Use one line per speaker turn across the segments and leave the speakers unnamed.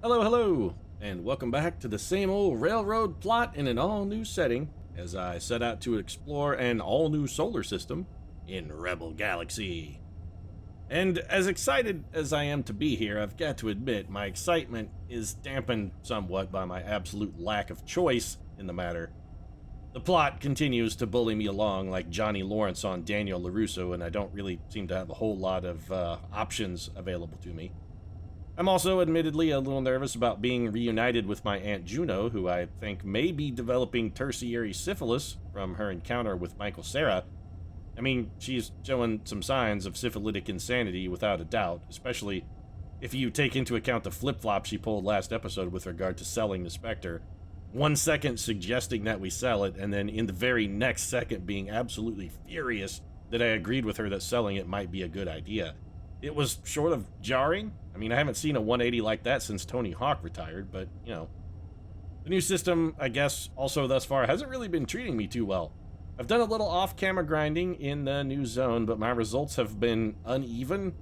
Hello, hello, and welcome back to the same old railroad plot in an all-new setting as I set out to explore an all-new solar system in Rebel Galaxy. And as excited as I am to be here, I've got to admit my excitement is dampened somewhat by my absolute lack of choice in the matter. The plot continues to bully me along like Johnny Lawrence on Daniel LaRusso, and I don't really seem to have a whole lot of options available to me. I'm also admittedly a little nervous about being reunited with my Aunt Juno, who I think may be developing tertiary syphilis from her encounter with Michael Cera. I mean, she's showing some signs of syphilitic insanity without a doubt, especially if you take into account the flip-flop she pulled last episode with regard to selling the Spectre. 1 second suggesting that we sell it, and then in the very next second being absolutely furious that I agreed with her that selling it might be a good idea. It was sort of jarring. I mean, I haven't seen a 180 like that since Tony Hawk retired, but, you know. The new system, I guess, also thus far, hasn't really been treating me too well. I've done a little off-camera grinding in the new zone, but my results have been uneven.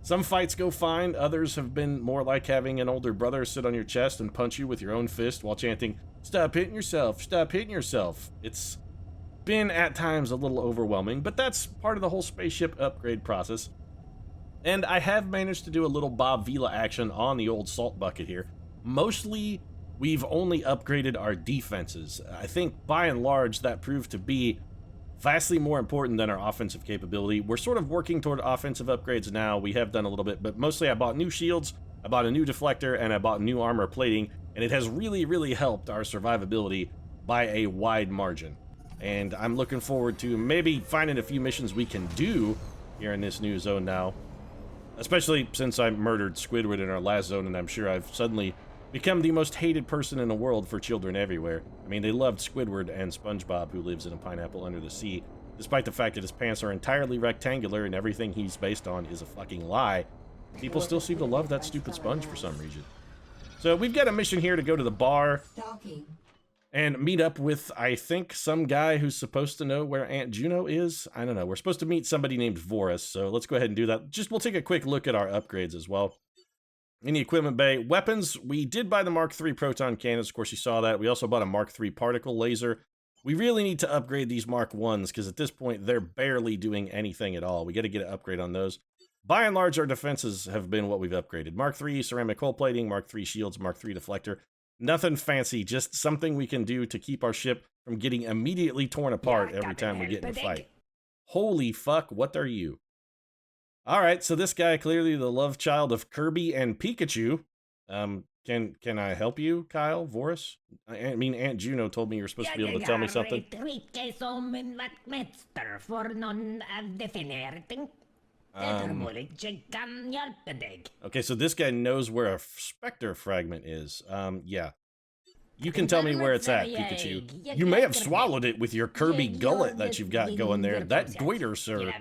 Some fights go fine, others have been more like having an older brother sit on your chest and punch you with your own fist while chanting, "Stop hitting yourself, stop hitting yourself." It's been, at times, a little overwhelming, but that's part of the whole spaceship upgrade process. And I have managed to do a little Bob Vila action on the old salt bucket here. Mostly, we've only upgraded our defenses. I think, by and large, that proved to be vastly more important than our offensive capability. We're sort of working toward offensive upgrades now. We have done a little bit, but mostly I bought new shields, I bought a new deflector, and I bought new armor plating, and it has really, really helped our survivability by a wide margin. And I'm looking forward to maybe finding a few missions we can do here in this new zone now. Especially since I murdered Squidward in our last zone, and I'm sure I've suddenly become the most hated person in the world for children everywhere. I mean, they loved Squidward and SpongeBob, who lives in a pineapple under the sea, despite the fact that his pants are entirely rectangular and everything he's based on is a fucking lie. People still seem to love that stupid sponge for some reason. So we've got a mission here to go to the bar and meet up with, I think, some guy who's supposed to know where Aunt Juno is. I don't know. We're supposed to meet somebody named Voris, so let's go ahead and do that. We'll take a quick look at our upgrades as well. In the equipment bay, weapons, we did buy the Mark III proton cannons. Of course, you saw that. We also bought a Mark III particle laser. We really need to upgrade these Mark Is, because at this point, they're barely doing anything at all. We got to get an upgrade on those. By and large, our defenses have been what we've upgraded. Mark III ceramic hull plating, Mark III shields, Mark III deflector. Nothing fancy, just something we can do to keep our ship from getting immediately torn apart every time we get in a fight. Holy fuck, what are you? Alright, so this guy, clearly the love child of Kirby and Pikachu. Can I help you, Kyle, Voris? I mean, Aunt Juno told me you were supposed to be able to tell me something. Okay, so this guy knows where a Spectre fragment is. Yeah. You can tell me where it's at, Pikachu. You may have swallowed it with your Kirby gullet that you've got going there. That goiter, sir.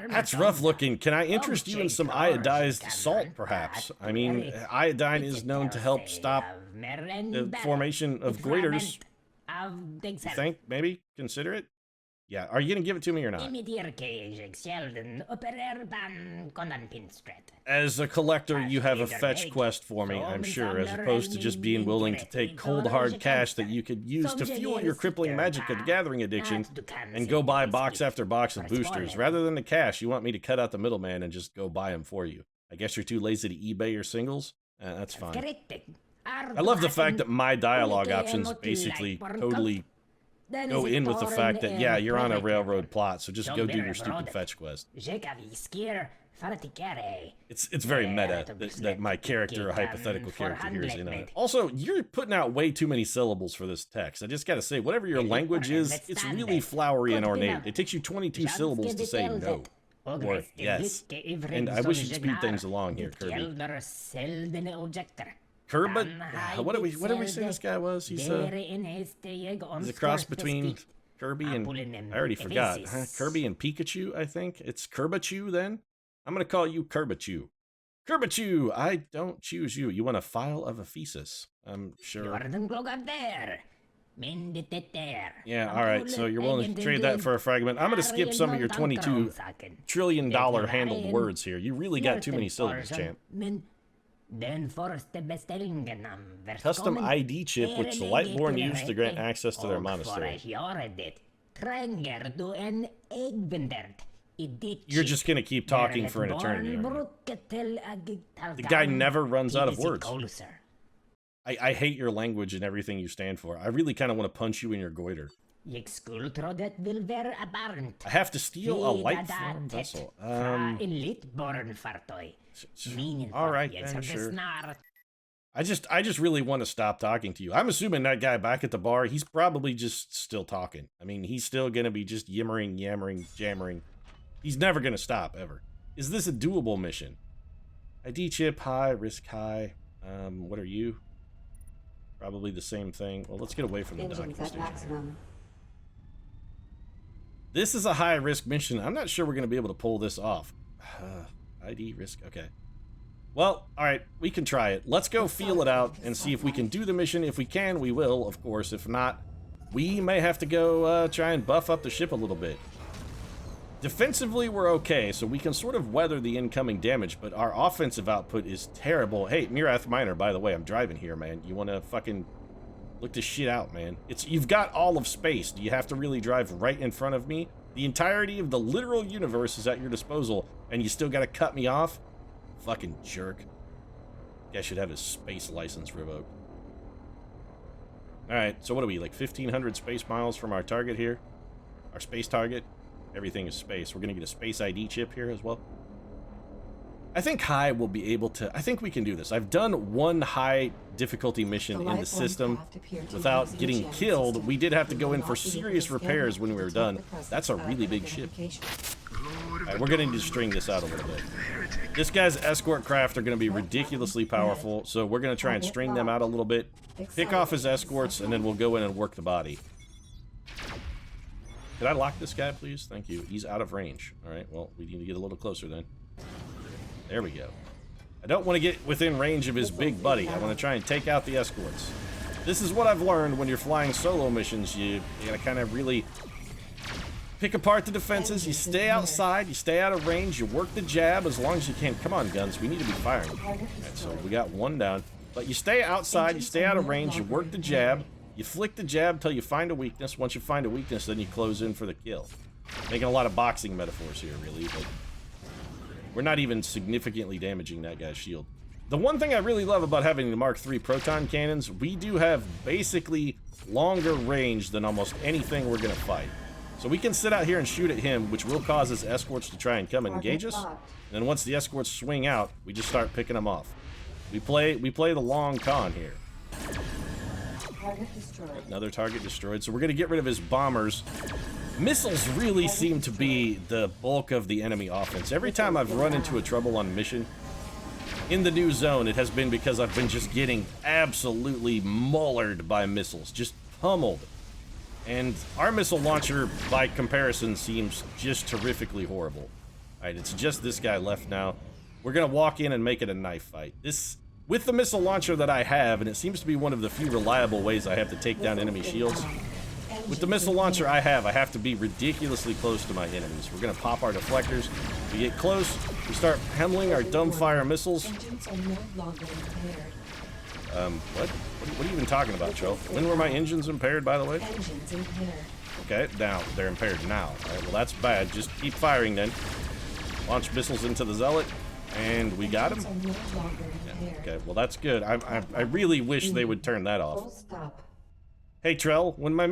That's rough looking. Can I interest you in some iodized salt, perhaps? I mean, iodine is known to help stop the formation of goiters. You think? Maybe? Consider it? Yeah, are you gonna give it to me or not? As a collector, you have a fetch quest for me, I'm sure, as opposed to just being willing to take cold hard cash that you could use to fuel your crippling Magic the Gathering addiction and go buy box after box of boosters. Rather than the cash, you want me to cut out the middleman and just go buy them for you. I guess you're too lazy to eBay your singles? That's fine. I love the fact that my dialogue options basically totally go in with the fact that, yeah, you're on a railroad plot, so just go do your stupid fetch quest. It's very meta that my character, a hypothetical character here, is in on it. Also, you're putting out way too many syllables for this text. I just gotta say, whatever your language is, it's really flowery and ornate. It takes you 22 syllables to say no. Or yes. And I wish you'd speed things along here, Kirby. Kirby? What do we say this guy was? He's a cross between Kirby and... I already forgot. Kirby and Pikachu, I think? It's Kirbichu, then? I'm gonna call you Kirbichu. Kirbichu! I don't choose you. You want a file of Ephesus. I'm sure. Yeah, alright, so you're willing to trade that for a fragment. I'm gonna skip some of your $22 trillion handled words here. You really got too many syllables, champ. Custom ID chip which the Lightborn use to grant access to their monastery. You're just gonna keep talking for an eternity, aren't you? The guy never runs out of words. I hate your language and everything you stand for. I really kind of want to punch you in your goiter. I have to steal a light-form vessel. Alright then, sure. I just really want to stop talking to you. I'm assuming that guy back at the bar, he's probably just still talking. I mean, he's still gonna be just yimmering, yammering, jammering. He's never gonna stop, ever. Is this a doable mission? ID chip high, risk high. What are you? Probably the same thing. Well, let's get away from the docking station. This is a high-risk mission. I'm not sure we're going to be able to pull this off. ID risk. Okay. Well, all right. We can try it. Let's go feel it out and see if we can do the mission. If we can, we will, of course. If not, we may have to go try and buff up the ship a little bit. Defensively, we're okay, so we can sort of weather the incoming damage, but our offensive output is terrible. Hey, Mirath Minor, by the way, I'm driving here, man. You want to fucking look this shit out, man. You've got all of space. Do you have to really drive right in front of me? The entirety of the literal universe is at your disposal, and you still got to cut me off? Fucking jerk. Guy should have his space license revoked. Alright, so what are we, like 1,500 space miles from our target here? Our space target? Everything is space. We're going to get a space ID chip here as well. I think high will be able to... I think we can do this. I've done one high difficulty mission in the system without getting killed. We did have to go in for serious repairs when we were done. That's a really big ship. Alright, we're going to need to string this out a little bit. This guy's escort craft are going to be ridiculously powerful, so we're going to try and string them out a little bit. Pick off his escorts, and then we'll go in and work the body. Could I lock this guy, please? Thank you. He's out of range. Alright, well, we need to get a little closer then. There we go. I don't want to get within range of his big buddy. I want to try and take out the escorts. This is what I've learned when you're flying solo missions. You gotta kind of really pick apart the defenses. You stay outside. You stay out of range. You work the jab as long as you can. Come on, guns. We need to be firing. Alright, so we got one down. But you stay outside. You stay out of range. You work the jab. You flick the jab till you find a weakness. Once you find a weakness, then you close in for the kill. Making a lot of boxing metaphors here, really, but we're not even significantly damaging that guy's shield. The one thing I really love about having the Mark III proton cannons, we do have basically longer range than almost anything we're going to fight. So we can sit out here and shoot at him, which will cause his escorts to try and come and engage us. And then once the escorts swing out, we just start picking them off. We play the long con here. Another target destroyed. So we're going to get rid of his bombers. Missiles really seem to be the bulk of the enemy offense. Every time I've run into a trouble on mission in the new zone, it has been because I've been just getting absolutely mullered by missiles. Just pummeled. And our missile launcher, by comparison, seems just terrifically horrible. Alright, it's just this guy left now. We're going to walk in and make it a knife fight. With the missile launcher that I have, and it seems to be one of the few reliable ways I have to take down enemy shields. With the missile launcher I have to be ridiculously close to my enemies. We're going to pop our deflectors. We get close. We start handling our dumbfire missiles. What are you even talking about, Joe? When were my engines impaired, by the way? Okay, now they're impaired now. All right, well, that's bad. Just keep firing then. Launch missiles into the Zealot. And we got him? Yeah, okay, well that's good. I really wish they would turn that off. Hey Trell, when my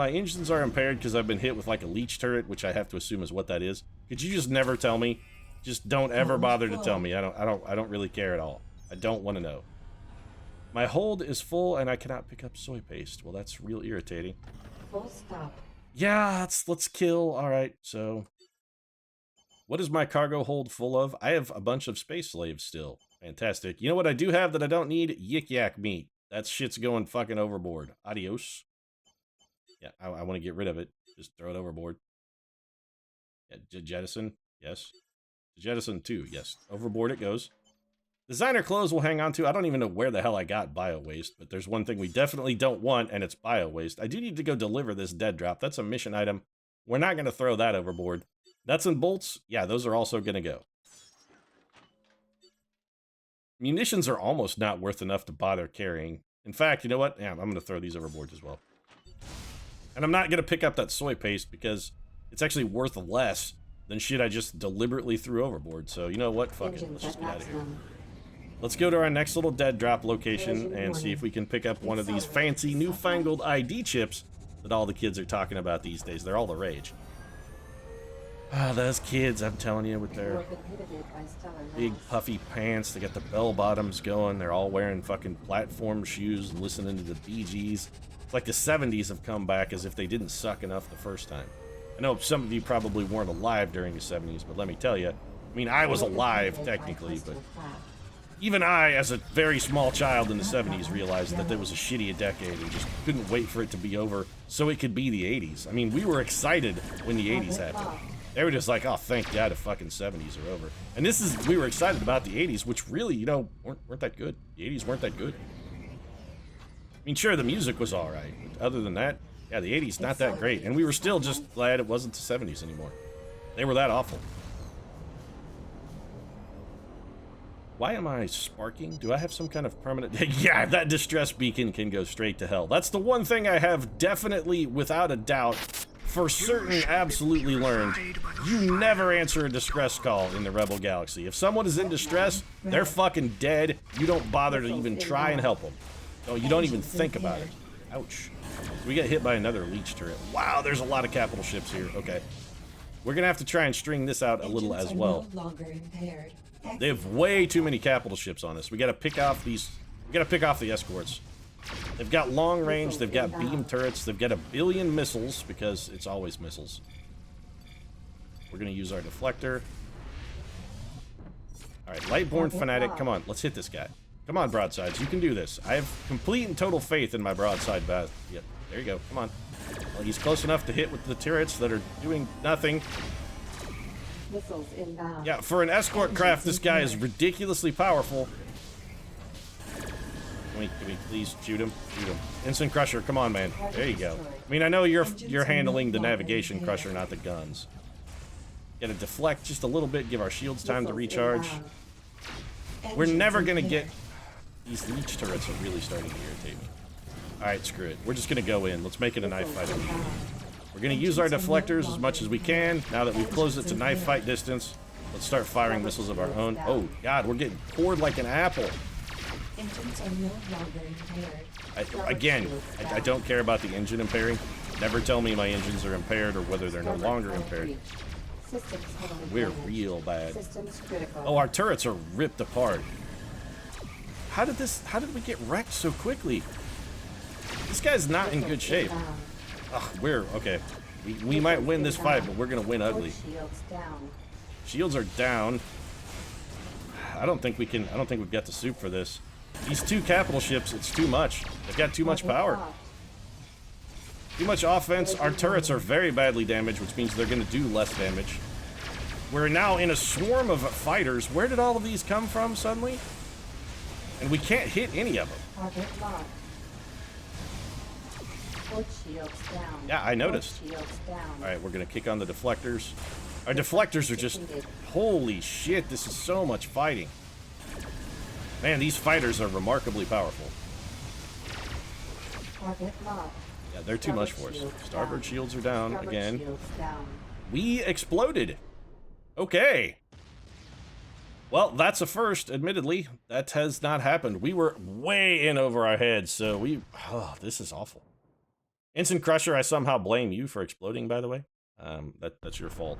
engines are impaired because I've been hit with like a leech turret, which I have to assume is what that is, could you just never tell me? Just don't ever bother to tell me. I don't really care at all. I don't want to know. My hold is full and I cannot pick up soy paste. Well, that's real irritating. Full stop. Yeah, let's kill. All right, so what is my cargo hold full of? I have a bunch of space slaves still. Fantastic. You know what I do have that I don't need? Yik yak meat. That shit's going fucking overboard. Adios. Yeah, I want to get rid of it. Just throw it overboard. Yeah, jettison. Yes. Jettison too. Yes. Overboard it goes. Designer clothes will hang on to. I don't even know where the hell I got bio waste, but there's one thing we definitely don't want, and it's bio waste. I do need to go deliver this dead drop. That's a mission item. We're not going to throw that overboard. Nuts and bolts, yeah, those are also going to go. Munitions are almost not worth enough to bother carrying. In fact, you know what? Yeah, I'm going to throw these overboard as well. And I'm not going to pick up that soy paste because it's actually worth less than shit I just deliberately threw overboard. So, you know what? Fuck it. Let's just get out of here. Let's go to our next little dead drop location and see if we can pick up one of these fancy newfangled ID chips that all the kids are talking about these days. They're all the rage. Ah, those kids, I'm telling you, with their big puffy pants, they got the bell bottoms going, they're all wearing fucking platform shoes and listening to the Bee Gees. It's like the 70s have come back as if they didn't suck enough the first time. I know some of you probably weren't alive during the 70s, but let me tell you, I mean, I was alive, technically, but even I, as a very small child in the 70s, realized that it was a shitty decade and just couldn't wait for it to be over so it could be the 80s. I mean, we were excited when the 80s happened. They were just like, oh, thank God the fucking 70s are over. And we were excited about the 80s, which really, you know, weren't that good. The 80s weren't that good. I mean, sure, the music was all right. But other than that, yeah, the 80s, not that great. And we were still just glad it wasn't the 70s anymore. They were that awful. Why am I sparking? Do I have some kind of permanent... Yeah, that distress beacon can go straight to hell. That's the one thing I have definitely, without a doubt, for certain, absolutely learned. You never answer a distress call in the Rebel Galaxy. If someone is in distress, they're fucking dead. You don't bother to even try and help them. No, you don't even think about it. Ouch. We get hit by another leech turret. Wow, there's a lot of capital ships here. Okay. We're gonna have to try and string this out a little as well. They have way too many capital ships on us. We gotta pick off these... We gotta pick off the escorts. They've got long range, they've got beam turrets, they've got 1 billion missiles, because it's always missiles. We're gonna use our deflector. Alright, Lightborn Fanatic, come on, let's hit this guy. Come on, broadsides, you can do this. I have complete and total faith in my broadside bat. Yep, there you go, come on. Well, he's close enough to hit with the turrets that are doing nothing.
Missiles inbound.
Yeah, for an escort craft, this guy is ridiculously powerful. Can we please shoot him? Shoot him. Instant Crusher, come on, man. There you go. I mean, I know you're handling the navigation crusher, not the guns. Gotta deflect just a little bit, give our shields time to recharge. We're never gonna get... These leech turrets are really starting to irritate me. Alright, screw it. We're just gonna go in. Let's make it a knife fight. We're gonna use our deflectors as much as we can. Now that we've closed it to knife fight distance, let's start firing missiles of our own. Oh, God, we're getting poured like an apple.
Engines are no longer impaired.
I don't care about the engine impairing. Never tell me my engines are impaired or whether they're no longer impaired. We're real bad. Oh, our turrets are ripped apart. How did we get wrecked so quickly? This guy's not in good shape. Ugh, okay. We might win this fight, but we're gonna win ugly. Shields are down. I don't think we've got the soup for this. These two capital ships, it's too much. They've got too much power. Too much offense. Our turrets are very badly damaged, which means they're gonna do less damage. We're now in a swarm of fighters. Where did all of these come from suddenly? And we can't hit any of them. Yeah, I noticed. Alright, we're gonna kick on the deflectors. Our deflectors are just... Holy shit, this is so much fighting. Man, these fighters are remarkably powerful. Yeah, they're too much for us. Starboard shields are down again. We exploded. Okay. Well, that's a first, admittedly. That has not happened. We were way in over our heads, so oh, this is awful. Instant Crusher, I somehow blame you for exploding, by the way. That's your fault.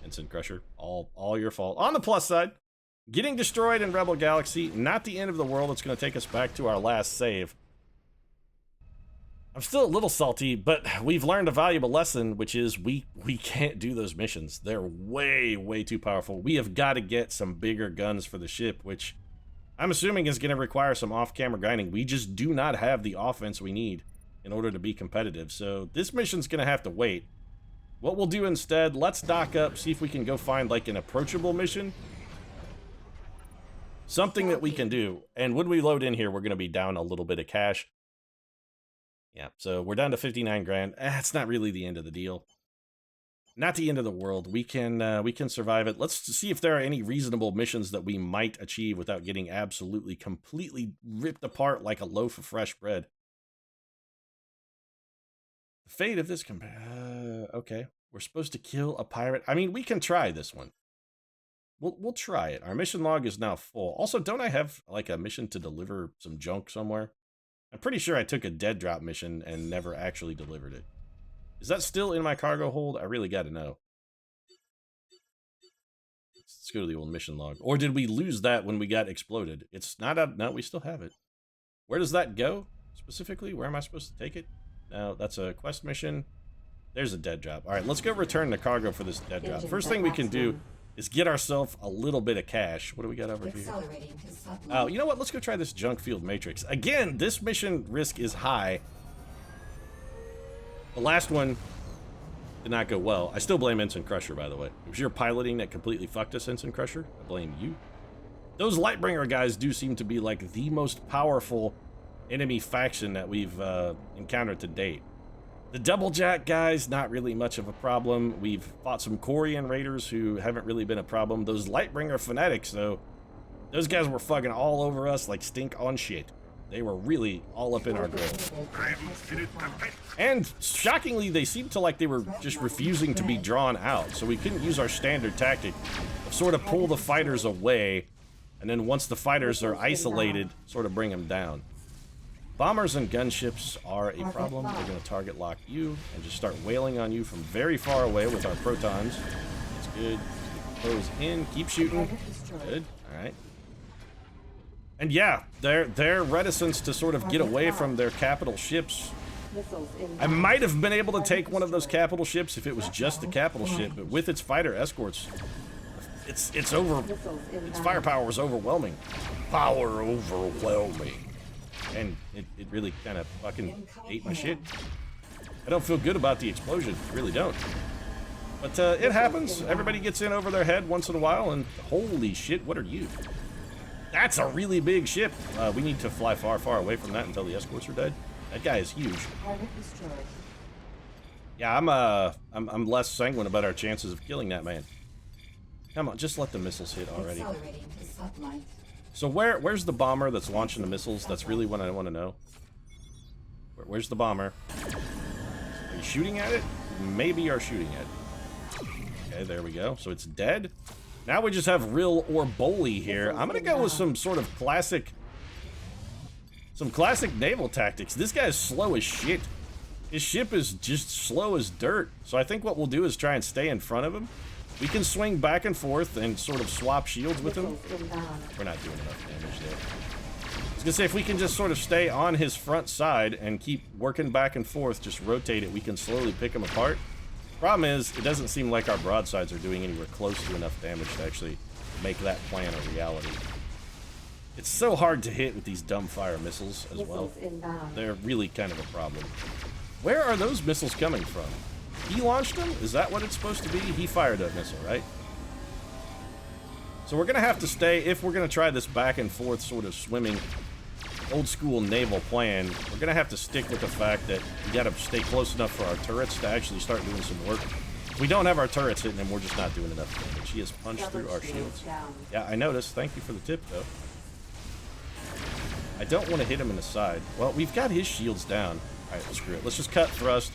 Instant Crusher, all your fault. On the plus side, getting destroyed in Rebel Galaxy, not the end of the world. It's going to take us back to our last save. I'm still a little salty, but we've learned a valuable lesson, which is we can't do those missions. They're way, way too powerful. We have got to get some bigger guns for the ship, which I'm assuming is going to require some off-camera grinding. We just do not have the offense we need in order to be competitive, so this mission's going to have to wait. What we'll do instead, let's dock up, see if we can go find, like, an approachable mission. Something that we can do, and when we load in here, we're going to be down a little bit of cash. Yeah, so we're down to 59 grand. It's not really the end of the deal. Not the end of the world. We can survive it. Let's see if there are any reasonable missions that we might achieve without getting absolutely completely ripped apart like a loaf of fresh bread. The fate of this okay. We're supposed to kill a pirate. I mean, we can try this one. We'll try it. Our mission log is now full. Also, don't I have like a mission to deliver some junk somewhere? I'm pretty sure I took a dead drop mission and never actually delivered it. Is that still in my cargo hold? I really got to know. Let's go to the old mission log. Or did we lose that when we got exploded? It's not up. No, we still have it. Where does that go specifically? Where am I supposed to take it? No, that's a quest mission. There's a dead drop. All right, let's go return the cargo for this dead drop. First thing we can do is get ourselves a little bit of cash. What do we got over here? Oh, you know what? Let's go try this junk field matrix. Again, this mission risk is high. The last one did not go well. I still blame Ensign Crusher, by the way. It was your piloting that completely fucked us, Ensign Crusher. I blame you. Those Lightbringer guys do seem to be like the most powerful enemy faction that we've encountered to date. The Doublejack guys, not really much of a problem. We've fought some Corian raiders who haven't really been a problem. Those Lightbringer fanatics, though, those guys were fucking all over us like stink on shit. They were really all up in our grill. And shockingly, they seemed to like they were just refusing to be drawn out, so we couldn't use our standard tactic of sort of pull the fighters away, and then once the fighters are isolated, sort of bring them down. Bombers and gunships are a problem. They're going to target lock you and just start wailing on you from very far away with our protons. That's good. Close in. Keep shooting. Good. All right. And yeah, their reticence to sort of get away from their capital ships. I might have been able to take one of those capital ships if it was just a capital ship, but with its fighter escorts, its firepower was overwhelming. Power overwhelming. And it really kind of fucking ate my shit. I don't feel good about the explosion. I really don't. But it happens. Everybody gets in over their head once in a while, and holy shit, what are you? That's a really big ship. We need to fly far, far away from that until the escorts are dead. That guy is huge. Yeah, I'm less sanguine about our chances of killing that man. Come on, just let the missiles hit already. So where's the bomber that's launching the missiles? That's really what I want to know. Where's the bomber? Are you shooting at it? Maybe you're shooting at it. Okay, there we go. So it's dead. Now we just have real Orboli here. I'm gonna go with some sort of classic naval tactics. This guy is slow as shit. His ship is just slow as dirt. So I think what we'll do is try and stay in front of him. We can swing back and forth and sort of swap shields with him. We're not doing enough damage there. I was gonna say, if we can just sort of stay on his front side and keep working back and forth, just rotate it, we can slowly pick him apart. Problem is, it doesn't seem like our broadsides are doing anywhere close to enough damage to actually make that plan a reality. It's so hard to hit with these dumb fire missiles as well. They're really kind of a problem. Where are those missiles coming from? He launched them? Is that what it's supposed to be? He fired a missile, right? So we're going to have to stay, if we're going to try this back and forth sort of swimming old school naval plan, we're going to have to stick with the fact that we got to stay close enough for our turrets to actually start doing some work. If we don't have our turrets hitting him, we're just not doing enough damage. He has punched through our shields. Yeah, I noticed. Thank you for the tip, though. I don't want to hit him in the side. Well, we've got his shields down. All right, screw it. Let's just cut thrust.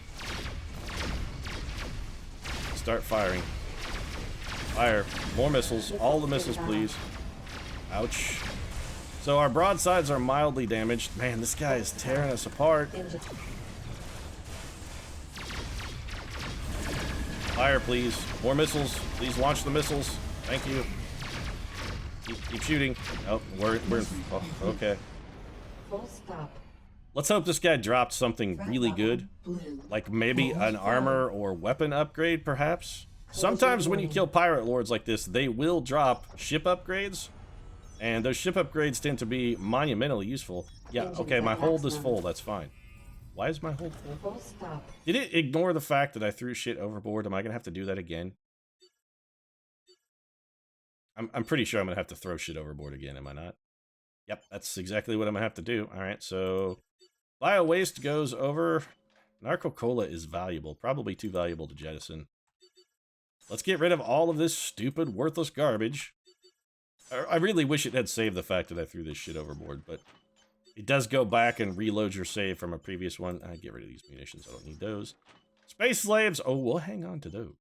Start firing. Fire. More missiles. All the missiles, please. Ouch. So our broadsides are mildly damaged. Man, this guy is tearing us apart. Fire, please. More missiles. Please launch the missiles. Thank you. Keep shooting. Oh, we're oh, okay.
Full stop.
Let's hope this guy dropped something really good. Like maybe an armor or weapon upgrade, perhaps? Sometimes when you kill pirate lords like this, they will drop ship upgrades. And those ship upgrades tend to be monumentally useful. Yeah, okay, my hold is full, that's fine. Why is my hold full? Did it ignore the fact that I threw shit overboard? Am I gonna have to do that again? I'm pretty sure I'm gonna have to throw shit overboard again, am I not? Yep, that's exactly what I'm gonna have to do. Alright, so bio waste goes over. Narco Cola is valuable, probably too valuable to jettison. Let's get rid of all of this stupid, worthless garbage. I really wish it had saved the fact that I threw this shit overboard, but it does go back and reload your save from a previous one. I get rid of these munitions. I don't need those. Space slaves. Oh, we'll hang on to those.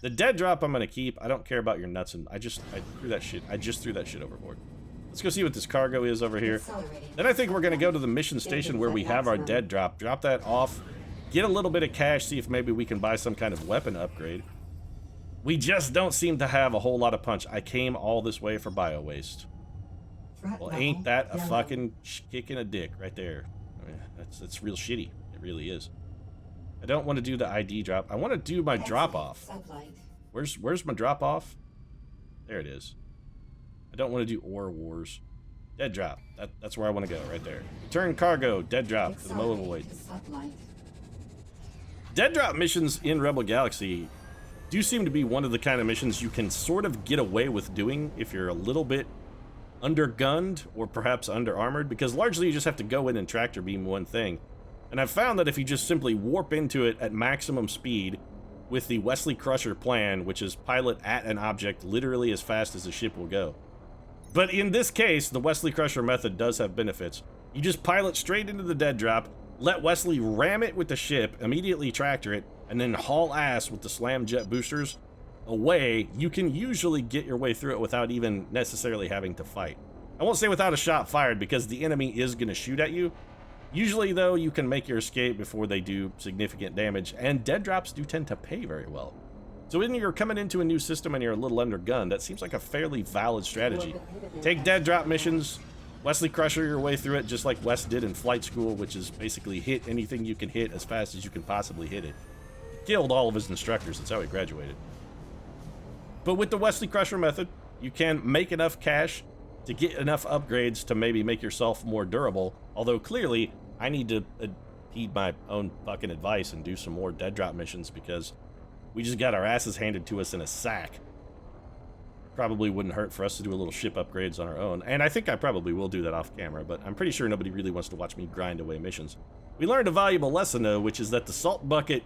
The dead drop I'm gonna keep. I don't care about your nuts, and I threw that shit. I just threw that shit overboard. Let's go see what this cargo is over here. Then I think we're gonna go to the mission station where we have our dead drop. Drop that off. Get a little bit of cash. See if maybe we can buy some kind of weapon upgrade. We just don't seem to have a whole lot of punch. I came all this way for bio waste. Well, ain't that a fucking kick in a dick right there? I mean, that's real shitty. It really is. I don't want to do the ID drop. I want to do my drop off. Where's my drop off? There it is. I don't want to do ore wars. Dead drop. That's where I want to go right there. Return cargo. Dead drop to the motorway. Dead drop missions in Rebel Galaxy do seem to be one of the kind of missions you can sort of get away with doing if you're a little bit undergunned or perhaps under-armored, because largely you just have to go in and tractor beam one thing. And I've found that if you just simply warp into it at maximum speed with the Wesley Crusher plan, which is pilot at an object literally as fast as the ship will go. But in this case, the Wesley Crusher method does have benefits. You just pilot straight into the dead drop, let Wesley ram it with the ship, immediately tractor it, and then haul ass with the slam jet boosters away. You can usually get your way through it without even necessarily having to fight. I won't say without a shot fired, because the enemy is going to shoot at you. Usually, though, you can make your escape before they do significant damage, and dead drops do tend to pay very well. So when you're coming into a new system and you're a little undergunned, that seems like a fairly valid strategy. Take dead drop missions, Wesley Crusher your way through it, just like Wes did in flight school, which is basically hit anything you can hit as fast as you can possibly hit it. Killed all of his instructors, that's how he graduated. But with the Wesley Crusher method, you can make enough cash to get enough upgrades to maybe make yourself more durable, although clearly I need to heed my own fucking advice and do some more dead drop missions, because we just got our asses handed to us in a sack. Probably wouldn't hurt for us to do a little ship upgrades on our own, and I think I probably will do that off camera, but I'm pretty sure nobody really wants to watch me grind away missions. We learned a valuable lesson, though, which is that the salt bucket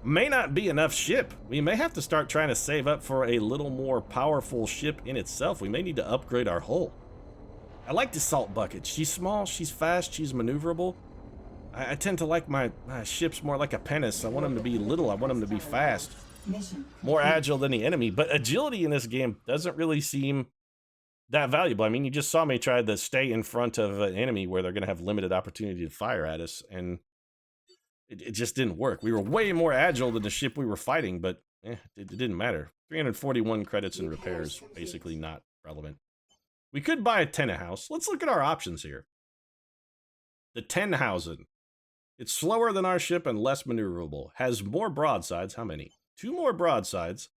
may not be enough ship. We may have to start trying to save up for a little more powerful ship in itself. We may need to upgrade our hull. I like the salt bucket. She's small, she's fast, she's maneuverable. I tend to like my ships more like a penis. I want them to be little, I want them to be fast. More agile than the enemy, but agility in this game doesn't really seem that valuable. I mean, you just saw me try to stay in front of an enemy where they're going to have limited opportunity to fire at us, and it just didn't work. We were way more agile than the ship we were fighting, but it didn't matter. 341 credits in repairs, basically not relevant. We could buy a Tennehouse. Let's look at our options here. The Tennhausen. It's slower than our ship and less maneuverable. Has more broadsides. How many? 2 more broadsides.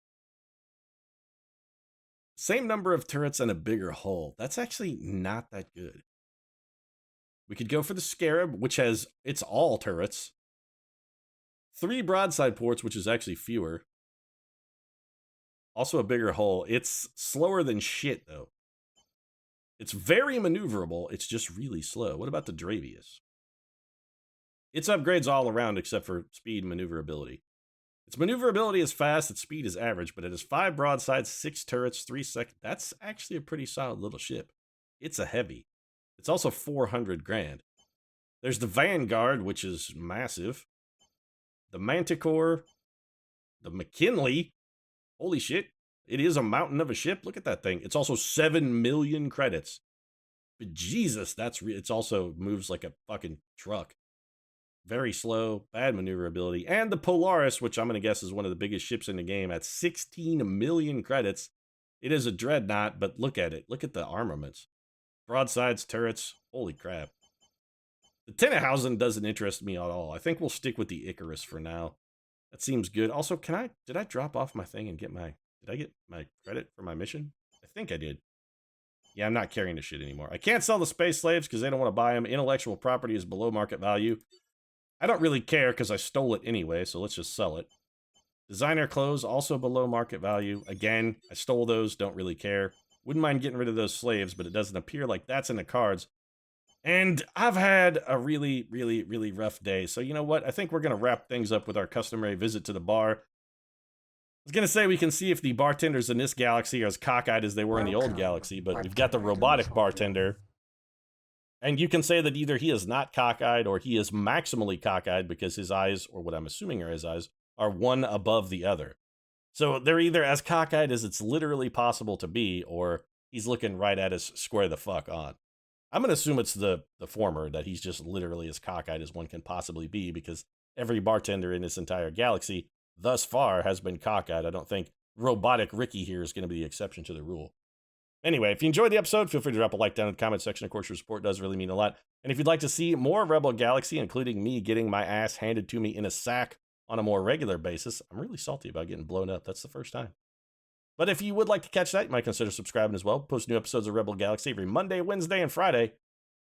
Same number of turrets and a bigger hull. That's actually not that good. We could go for the Scarab, which has, it's all turrets. 3 broadside ports, which is actually fewer. Also a bigger hull. It's slower than shit, though. It's very maneuverable. It's just really slow. What about the Dravius? Its upgrades all around except for speed and maneuverability. Its maneuverability is fast, its speed is average, but it has 5 broadsides, 6 turrets, 3 seconds. That's actually a pretty solid little ship. It's a heavy. It's also 400 grand. There's the Vanguard, which is massive. The Manticore. The McKinley. Holy shit. It is a mountain of a ship. Look at that thing. It's also 7 million credits. But Jesus, it's also moves like a fucking truck. Very slow, bad maneuverability. And the Polaris, which I'm going to guess is one of the biggest ships in the game, at 16 million credits. It is a dreadnought, but look at it. Look at the armaments. Broadsides, turrets. Holy crap. The Tennhausen doesn't interest me at all. I think we'll stick with the Icarus for now. That seems good. Also, did I drop off my thing and get did I get my credit for my mission? I think I did. Yeah, I'm not carrying the shit anymore. I can't sell the space slaves because they don't want to buy them. Intellectual property is below market value. I don't really care because I stole it anyway, so let's just sell it. Designer clothes, also below market value. Again, I stole those, don't really care. Wouldn't mind getting rid of those slaves, but it doesn't appear like that's in the cards. And I've had a really, really, really rough day. So you know what? I think we're going to wrap things up with our customary visit to the bar. was going to say we can see if the bartenders in this galaxy are as cockeyed as they were in the old
Welcome,
galaxy, but we've got the
bartender
robotic
Soldier.
bartender. And you can say that either he is not cockeyed or he is maximally cockeyed because his eyes, or what I'm assuming are his eyes, are one above the other. So they're either as cockeyed as it's literally possible to be, or he's looking right at us square the fuck on. I'm going to assume it's the former, that he's just literally as cockeyed as one can possibly be, because every bartender in this entire galaxy thus far has been cockeyed. I don't think robotic Ricky here is going to be the exception to the rule. Anyway, if you enjoyed the episode, feel free to drop a like down in the comment section. Of course, your support does really mean a lot. And if you'd like to see more Rebel Galaxy, including me getting my ass handed to me in a sack on a more regular basis, I'm really salty about getting blown up. That's the first time. But if you would like to catch that, you might consider subscribing as well. Post new episodes of Rebel Galaxy every Monday, Wednesday, and Friday.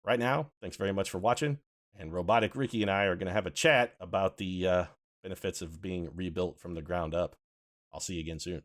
Right now, thanks very much for watching. And Robotic Ricky and I are going to have a chat about the benefits of being rebuilt from the ground up. I'll see you again soon.